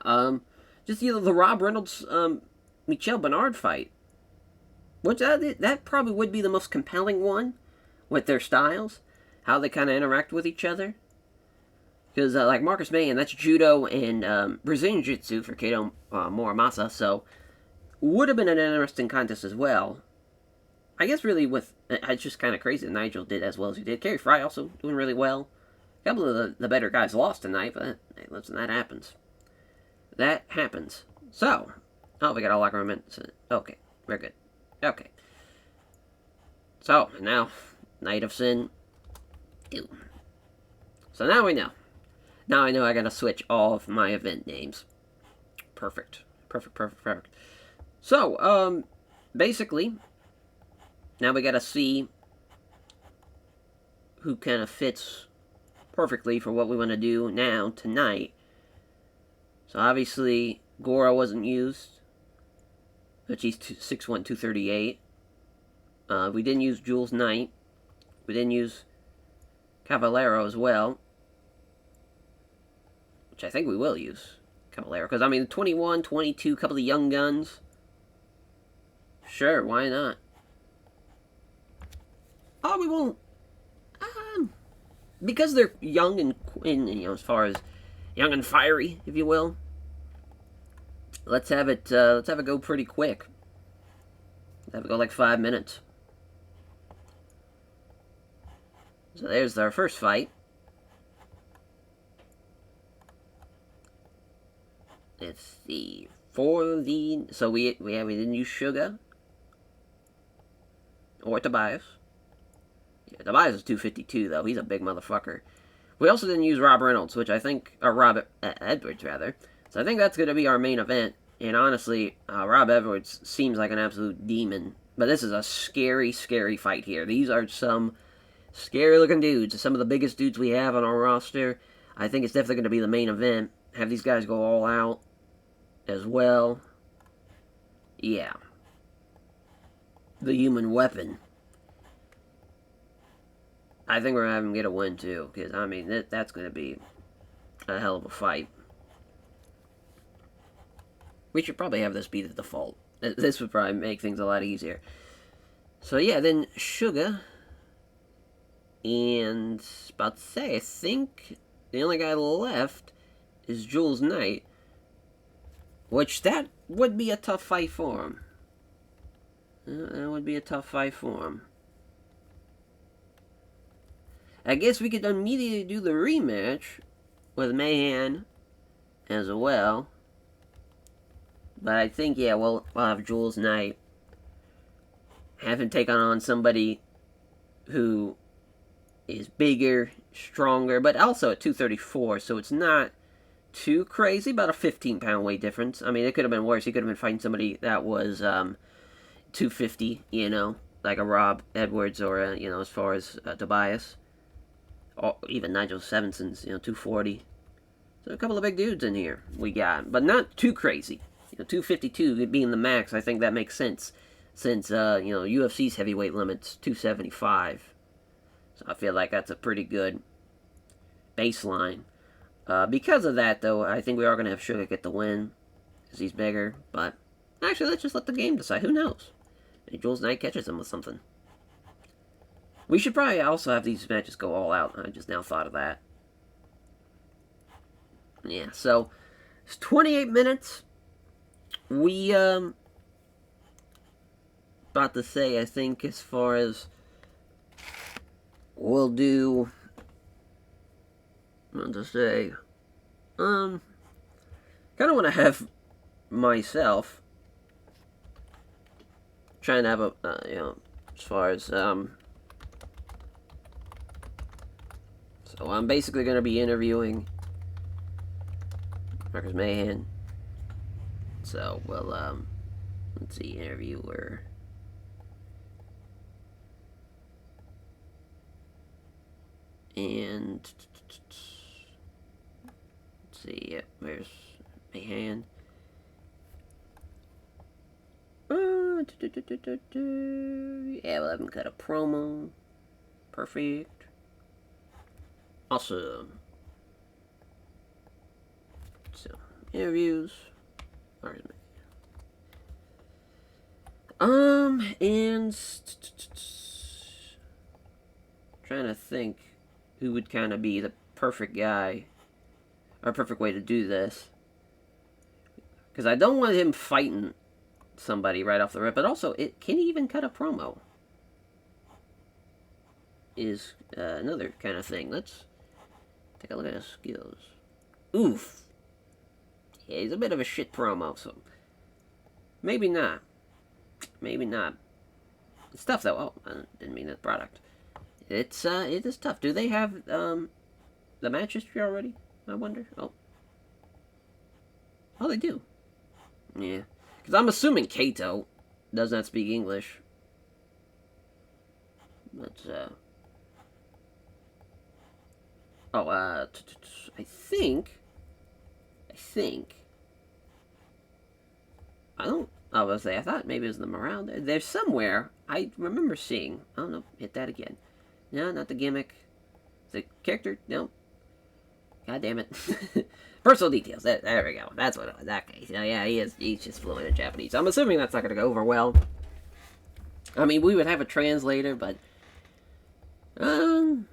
just the Rob Reynolds Michel Bernard fight, which that probably would be the most compelling one with their styles, how they kind of interact with each other. Because, like Marcus Mayan, that's Judo and Brazilian Jiu-Jitsu for Kato Morimasa, so would have been an interesting contest as well. I guess really it's just kind of crazy that Nigel did as well as he did. Kerry Fry also doing really well. A couple of the better guys lost tonight, but hey, listen, that happens. That happens. So, we got all locker room minutes. Okay, we're good. Okay. So, now, Night of Sin 2. So now we know. Now I know I gotta switch all of my event names. Perfect. So, basically, now we gotta see who kind of fits perfectly for what we want to do now, tonight. So obviously, Gora wasn't used. But he's 6'1", 238. We didn't use Jules Knight. We didn't use Caballero as well. Which I think we will use Caballero. Because, I mean, 21, 22, couple of young guns. Sure, why not? Oh, we won't. Because they're young and as far as young and fiery, if you will. Let's have it go pretty quick. Let's have it go like 5 minutes. So there's our first fight. Let's see. So we didn't use Sugar or Tobias. Yeah, Tobias is 252 though. He's a big motherfucker. We also didn't use Rob Reynolds, which I think, or Rob Edwards rather. So I think that's going to be our main event. And honestly, Rob Edwards seems like an absolute demon. But this is a scary, scary fight here. These are some scary looking dudes. Some of the biggest dudes we have on our roster. I think it's definitely going to be the main event. Have these guys go all out as well. Yeah. The human weapon. I think we're going to have him get a win too. Because, I mean, that's going to be a hell of a fight. We should probably have this be the default. This would probably make things a lot easier. So yeah, then Sugar. And about to say, I think the only guy left is Jules Knight. Which, that would be a tough fight for him. That would be a tough fight for him. I guess we could immediately do the rematch with Mahan as well. But I think, yeah, we'll have Jules Knight. Have him take on somebody who is bigger, stronger, but also at 234, so it's not too crazy. About a 15-pound weight difference. I mean, it could have been worse. He could have been fighting somebody that was 250, you know, like a Rob Edwards or, you know, as far as Tobias. Or even Nigel Sevenson's, you know, 240. So a couple of big dudes in here we got, but not too crazy. You know, 252 being the max, I think that makes sense. Since, you know, UFC's heavyweight limit's 275. So I feel like that's a pretty good baseline. Because of that, though, I think we are going to have Sugar get the win. Because he's bigger. But, actually, let's just let the game decide. Who knows? Maybe Jules Knight catches him with something. We should probably also have these matches go all out. I just now thought of that. Yeah, so, it's 28 minutes. We, about to say, I think, as far as we'll do, what to say, kind of want to have myself trying to have a, you know, as far as, so I'm basically going to be interviewing Marcus Mahan. So, well, let's see, interviewer. And, let's see, yep, where's Mahan? Yeah, we'll have him cut a promo. Perfect. Awesome. So, interviews. And trying to think who would kind of be the perfect guy or perfect way to do this, because I don't want him fighting somebody right off the rip, but also, can he even cut a promo? Is another kind of thing. Let's take a look at his skills. Oof. Yeah, he's a bit of a shit promo, so maybe not. Maybe not. It's tough though. Oh, I didn't mean that product. It is tough. Do they have the match history already? I wonder. Oh, they do. Yeah, because I'm assuming Kato does not speak English. But oh, I think. I don't. I was say I thought maybe it was them around there. There's somewhere I remember seeing. I don't know. Hit that again. No, not the gimmick. The character. No. God damn it. Personal details. There we go. That's what it was. That case. Yeah, he's just fluent in Japanese. I'm assuming that's not going to go over well. I mean, we would have a translator, but trying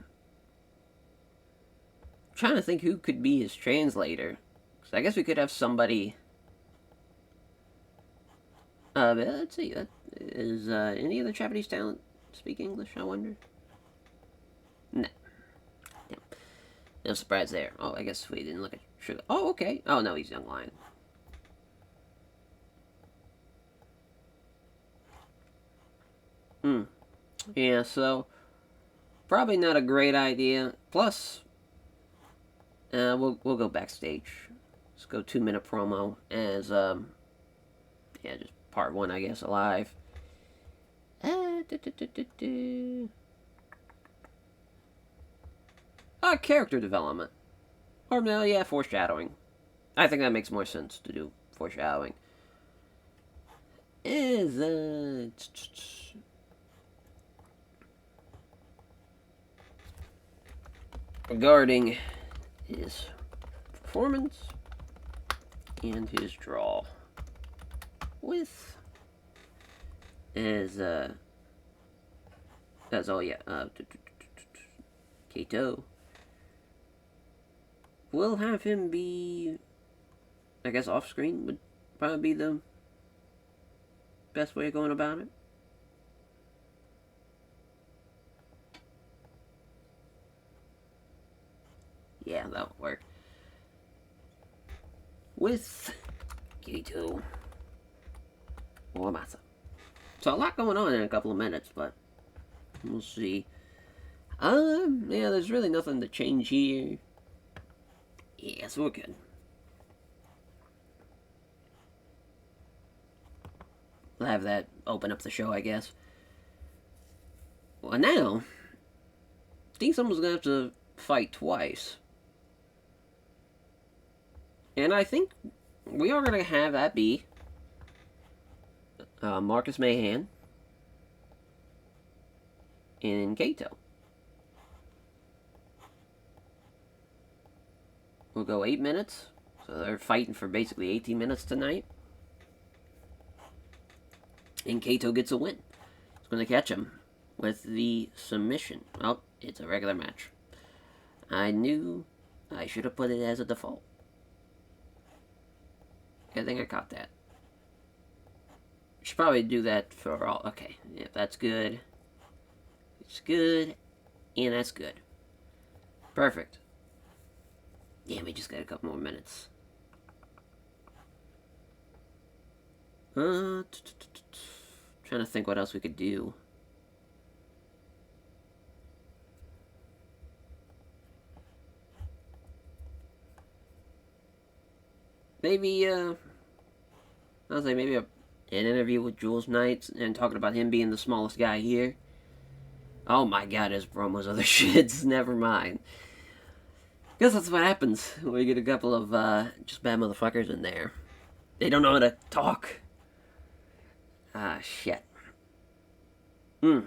to think who could be his translator. So I guess we could have somebody. Let's see. Is any of the Japanese talent speak English? I wonder. No. Yeah. No surprise there. Oh, I guess we didn't look at Sugar. Oh, okay. Oh no, he's Young Lion. Yeah. So probably not a great idea. Plus, we'll go backstage. Let's go 2-minute promo as Yeah, just part 1, I guess, alive. Character development. Or, no, yeah, foreshadowing. I think that makes more sense to do foreshadowing. Regarding his performance and his draw with as all, yeah, Kato. We'll have him be, I guess, off screen would probably be the best way of going about it. Yeah, that would work. With Kato Uemasa. So a lot going on in a couple of minutes, but we'll see. Yeah, there's really nothing to change here. Yeah, so we're good. We'll have that open up the show, I guess. Well, now, I think someone's gonna have to fight twice. And I think we are gonna have that be Marcus Mahan and Kato. We'll go 8 minutes. So they're fighting for basically 18 minutes tonight. And Kato gets a win. It's going to catch him with the submission. Oh, it's a regular match. I knew I should have put it as a default. I think I caught that. Should probably do that for all. Okay, yeah, that's good. It's good. And that's good. Perfect. Damn, we just got a couple more minutes. Trying to think what else we could do. Maybe, I was like, maybe an interview with Jules Knight and talking about him being the smallest guy here. Oh my god, his promos are the shits. Never mind. Guess that's what happens when we get a couple of just bad motherfuckers in there. They don't know how to talk. Ah, shit. I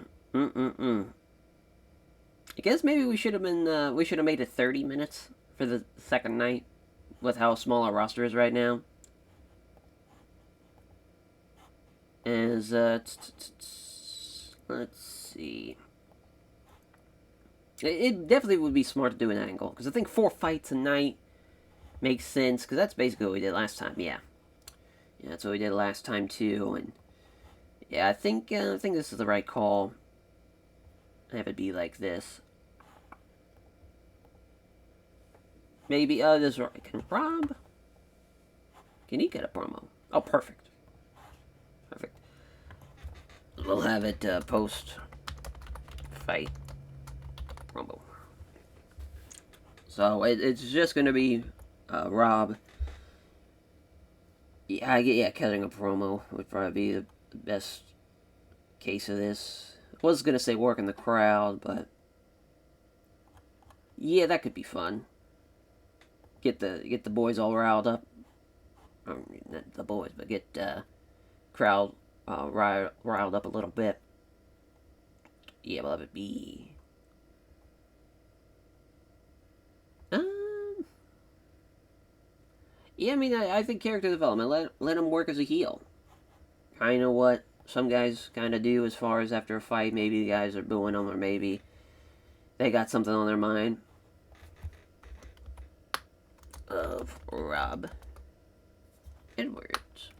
guess maybe we should have been, we should have made it 30 minutes for the second night with how small our roster is right now. As, let's see. It definitely would be smart to do an angle, because I think 4 fights a night makes sense, because that's basically what we did last time, yeah. Yeah, that's what we did last time, too, and yeah, I think this is the right call. Have it be like this. Maybe, this is right. Can Rob? Can he get a promo? Oh, perfect. Perfect. We'll have it, post-fight promo. So, it's just gonna be, Rob. Yeah, cutting a promo would probably be the best case of this. I was gonna say working the crowd, but yeah, that could be fun. Get the boys all riled up. Not the boys, but get crowd riled up a little bit. Yeah, we'll have it be. Yeah, I mean, I think character development. Let him work as a heel. Kind of what some guys kind of do as far as after a fight. Maybe the guys are booing them, or maybe they got something on their mind. Of Rob Edwards.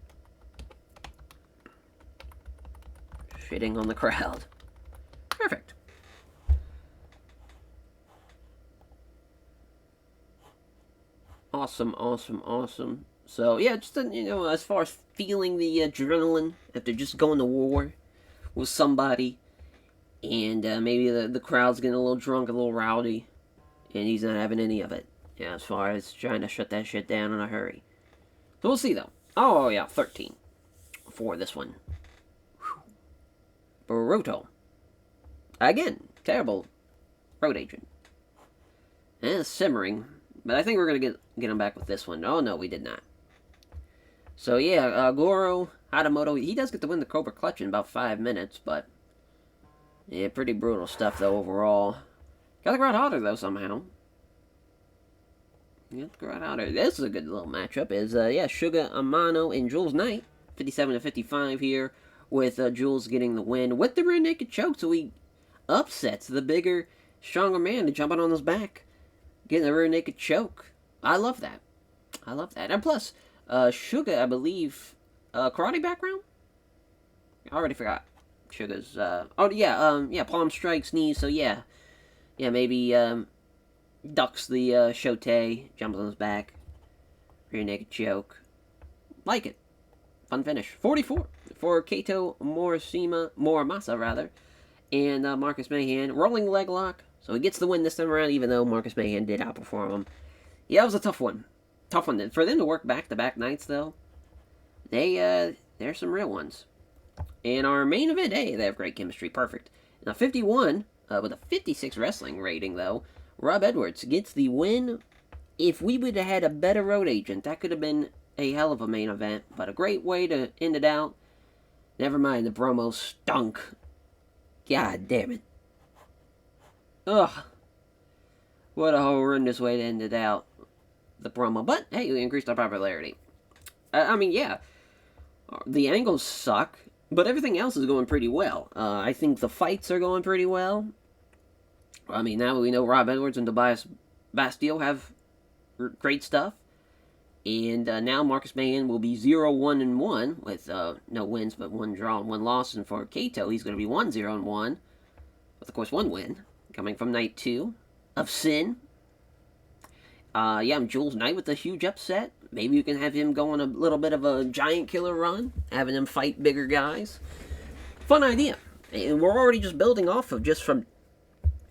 Shitting on the crowd. Perfect. Awesome. So, yeah, just, as far as feeling the adrenaline after just going to war with somebody, and maybe the crowd's getting a little drunk, a little rowdy, and he's not having any of it. Yeah, as far as trying to shut that shit down in a hurry. So we'll see, though. Oh, yeah, 13. for this one. Brutal. Again, terrible road agent. And simmering. But I think we're going to get him back with this one. Oh, no, we did not. So, yeah, Goro Hatamoto, he does get to win the Cobra Clutch in about 5 minutes, but... yeah, pretty brutal stuff, though, overall. Got the crowd hotter, though, somehow. Got the crowd hotter. This is a good little matchup. Yeah, Suga Amano and Jules Knight. 57-55 here, with Jules getting the win with the rear naked choke, so he upsets the bigger, stronger man to jumping on his back. Getting the rear naked choke. I love that. I love that. And plus, Suga, I believe, karate background? I already forgot. Suga's, oh, yeah, palm strikes, knees, so yeah. Yeah, maybe, ducks the, shote, jumps on his back. Rear naked choke. Like it. Fun finish. 44 for Kaito Morimasa, rather. And, Marcus Mahan, rolling leg lock. So he gets the win this time around, even though Marcus Mahan did outperform him. Yeah, that was a tough one. Tough one. For them to work back-to-back nights, though, they're some real ones. And our main event, hey, they have great chemistry. Perfect. Now, 51, with a 56 wrestling rating, though, Rob Edwards gets the win. If we would have had a better road agent, that could have been a hell of a main event. But a great way to end it out. Never mind, the promo stunk. God damn it. Ugh. What a horrendous way to end it out. The promo. But, hey, we increased our popularity. I mean, yeah. The angles suck, but everything else is going pretty well. I think the fights are going pretty well. I mean, now we know Rob Edwards and Tobias Bastille have great stuff. And now Marcus Mahan will be 0-1-1 with no wins but 1 draw and 1 loss. And for Kaito, he's going to be 1-0-1 with, of course, 1 win. Coming from night 2 of Sin. Yeah, I'm Jules Knight with a huge upset. Maybe you can have him go on a little bit of a giant killer run. Having him fight bigger guys. Fun idea. And we're already just building off of just from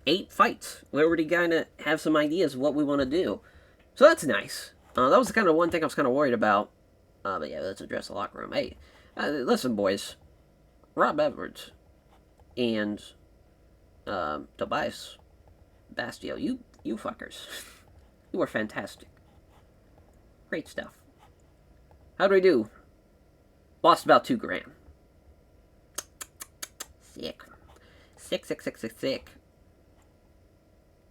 8 fights. We already kind of have some ideas of what we want to do. So that's nice. That was kind of one thing I was kind of worried about. But yeah, let's address the locker room. Hey, listen, boys. Rob Edwards and Tobias Bastille, you fuckers. You were fantastic. Great stuff. How'd we do? Lost about $2,000. Sick. Sick.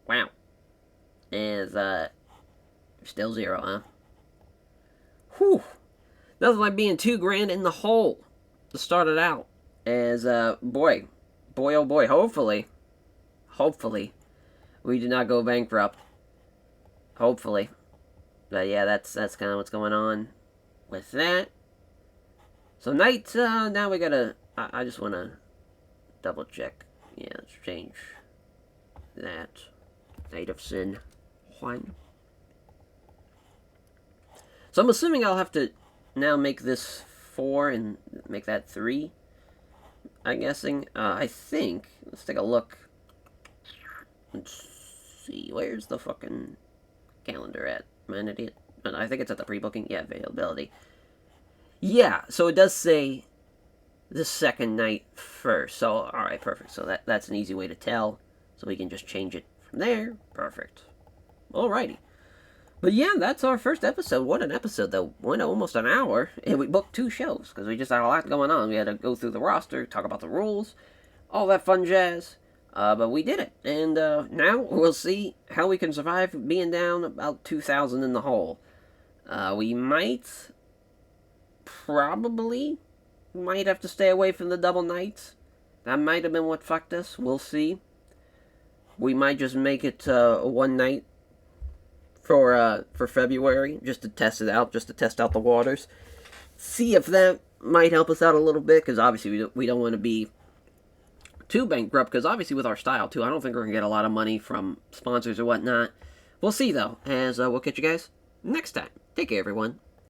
Wow. Is, still 0, huh? Whew. Nothing like being $2,000 in the hole to start it out. As, boy, oh boy, hopefully, we do not go bankrupt. Hopefully. But yeah, that's kind of what's going on with that. So night, now we gotta, I just want to double check. Yeah, let's change that. Night of Sin 1. So I'm assuming I'll have to now make this 4 and make that 3. I'm guessing. I think. Let's take a look. Let's see. Where's the fucking calendar at? Am I an idiot? I think it's at the pre-booking. Yeah, availability. Yeah, so it does say the second night first. So, alright, perfect. So that's an easy way to tell. So we can just change it from there. Perfect. Alrighty. But yeah, that's our first episode. What an episode, though. Went almost an hour, and we booked 2 shows, because we just had a lot going on. We had to go through the roster, talk about the rules, all that fun jazz. But we did it, and now we'll see how we can survive being down about 2,000 in the hole. We might have to stay away from the double nights. That might have been what fucked us. We'll see. We might just make it one night for February, just to test it out, just to test out the waters. See if that might help us out a little bit, because obviously we don't want to be too bankrupt, because obviously with our style too, I don't think we're going to get a lot of money from sponsors or whatnot. We'll see though, as we'll catch you guys next time. Take care, everyone.